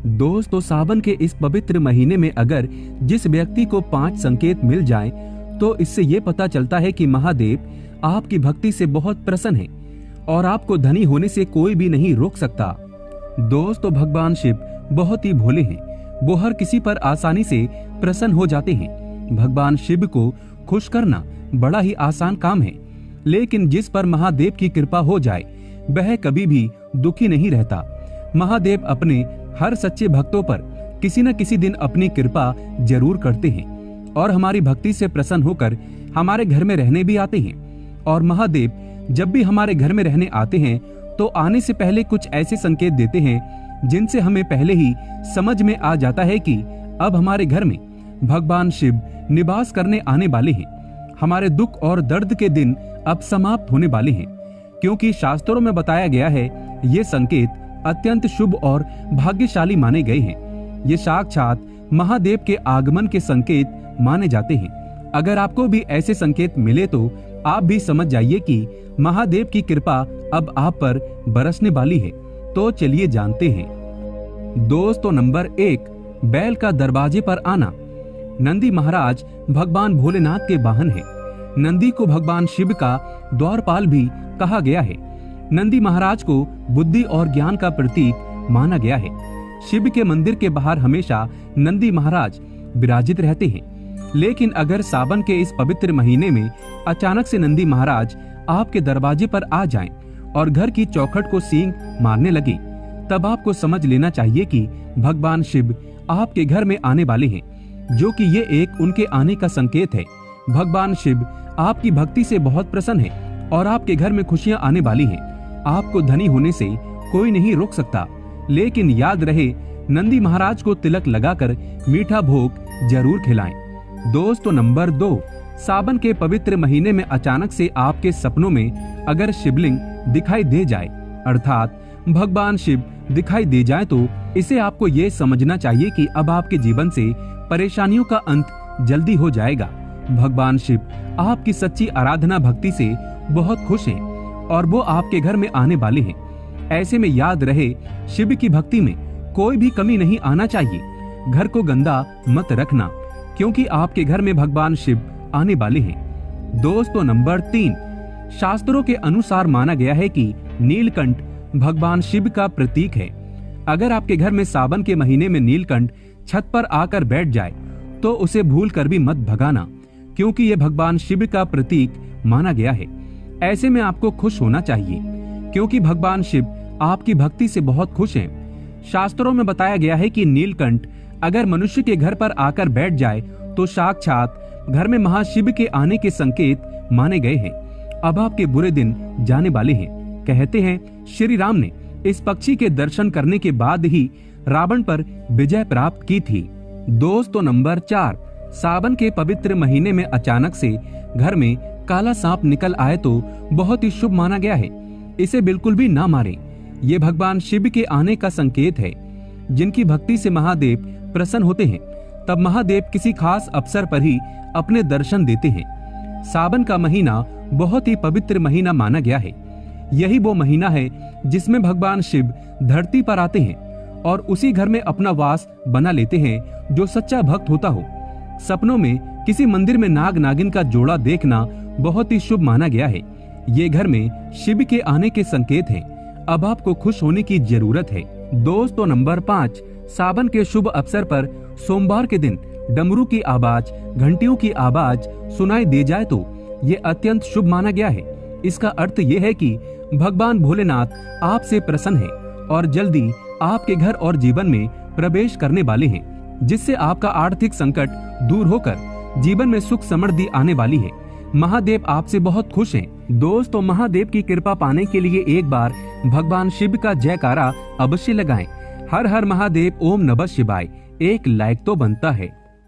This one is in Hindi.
दोस्तों, सावन के इस पवित्र महीने में अगर जिस व्यक्ति को 5 संकेत मिल जाएं, तो इससे ये पता चलता है कि महादेव आपकी भक्ति से बहुत प्रसन्न हैं और आपको धनी होने से कोई भी नहीं रोक सकता। दोस्तों, भगवान शिव बहुत ही भोले हैं। वो हर किसी पर आसानी से प्रसन्न हो जाते हैं। भगवान शिव को खुश करना बड़ा ही आसान काम है, लेकिन जिस पर महादेव की कृपा हो जाए वह कभी भी दुखी नहीं रहता। महादेव अपने हर सच्चे भक्तों पर किसी न किसी दिन अपनी कृपा जरूर करते हैं और हमारी भक्ति से प्रसन्न होकर हमारे घर में रहने भी आते हैं। और महादेव जब भी हमारे घर में रहने आते हैं तो आने से पहले कुछ ऐसे संकेत देते हैं जिनसे हमें पहले ही समझ में आ जाता है कि अब हमारे घर में भगवान शिव निवास करने आने वाले हैं। हमारे दुख और दर्द के दिन अब समाप्त होने वाले हैं, क्योंकि शास्त्रों में बताया गया है ये संकेत अत्यंत शुभ और भाग्यशाली माने गए हैं। ये साक्षात महादेव के आगमन के संकेत माने जाते हैं। अगर आपको भी ऐसे संकेत मिले तो आप भी समझ जाइए कि महादेव की कृपा अब आप पर बरसने वाली है। तो चलिए जानते हैं। दोस्तों, नंबर 1, बैल का दरवाजे पर आना। नंदी महाराज भगवान भोलेनाथ के वाहन है। नंदी को भगवान शिव का द्वारपाल भी कहा गया है। नंदी महाराज को बुद्धि और ज्ञान का प्रतीक माना गया है। शिव के मंदिर के बाहर हमेशा नंदी महाराज विराजित रहते हैं, लेकिन अगर सावन के इस पवित्र महीने में अचानक से नंदी महाराज आपके दरवाजे पर आ जाएं और घर की चौखट को सींग मारने लगे, तब आपको समझ लेना चाहिए कि भगवान शिव आपके घर में आने वाले हैं, जो कि ये एक उनके आने का संकेत है। भगवान शिव आपकी भक्ति से बहुत प्रसन्न है और आपके घर में खुशियां आने वाली हैं। आपको धनी होने से कोई नहीं रोक सकता, लेकिन याद रहे नंदी महाराज को तिलक लगाकर मीठा भोग जरूर खिलाएं। दोस्तों, नंबर 2, सावन के पवित्र महीने में अचानक से आपके सपनों में अगर शिवलिंग दिखाई दे जाए, अर्थात भगवान शिव दिखाई दे जाए, तो इसे आपको ये समझना चाहिए कि अब आपके जीवन से परेशानियों का अंत जल्दी हो जाएगा। भगवान शिव आपकी सच्ची आराधना भक्ति से बहुत खुश हैं और वो आपके घर में आने वाले हैं। ऐसे में याद रहे, शिव की भक्ति में कोई भी कमी नहीं आना चाहिए। घर को गंदा मत रखना, क्योंकि आपके घर में भगवान शिव आने वाले हैं। दोस्तों, नंबर 3, शास्त्रों के अनुसार माना गया है कि नीलकंठ भगवान शिव का प्रतीक है। अगर आपके घर में सावन के महीने में नीलकंठ छत पर आकर बैठ जाए तो उसे भूल कर भी मत भगाना, क्योंकि यह भगवान शिव का प्रतीक माना गया है। ऐसे में आपको खुश होना चाहिए, क्योंकि भगवान शिव आपकी भक्ति से बहुत खुश हैं। शास्त्रों में बताया गया है कि नीलकंठ अगर मनुष्य के घर पर आकर बैठ जाए तो साक्षात घर में महाशिव के आने के संकेत माने गए हैं। अब आपके बुरे दिन जाने वाले हैं। कहते हैं श्री राम ने इस पक्षी के दर्शन करने के बाद ही रावण पर विजय प्राप्त की थी। दोस्तों, नंबर 4, सावन के पवित्र महीने में अचानक से घर में काला सांप निकल आए तो बहुत ही शुभ माना गया है। इसे बिल्कुल भी ना मारें। ये भगवान शिव के आने का संकेत है। जिनकी भक्ति से महादेव प्रसन्न होते हैं, तब महादेव किसी खास अवसर पर ही अपने दर्शन देते हैं। सावन का महीना बहुत ही पवित्र महीना माना गया है। यही वो महीना है जिसमें भगवान शिव धरती पर आते हैं और उसी घर में अपना वास बना लेते हैं जो सच्चा भक्त होता हो। सपनों में किसी मंदिर में नाग नागिन का जोड़ा देखना बहुत ही शुभ माना गया है। ये घर में शिव के आने के संकेत हैं। अब आपको खुश होने की जरूरत है। दोस्तों, नंबर 5, सावन के शुभ अवसर पर सोमवार के दिन डमरू की आवाज, घंटियों की आवाज सुनाई दे जाए तो ये अत्यंत शुभ माना गया है। इसका अर्थ ये है कि भगवान भोलेनाथ आपसे प्रसन्न है और जल्दी आपके घर और जीवन में प्रवेश करने वाले हैं, जिससे आपका आर्थिक संकट दूर होकर जीवन में सुख समृद्धि आने वाली है। महादेव आपसे बहुत खुश हैं। दोस्तों, महादेव की कृपा पाने के लिए एक बार भगवान शिव का जयकारा अवश्य लगाएं। हर हर महादेव, ओम नमः शिवाय। एक लाइक तो बनता है।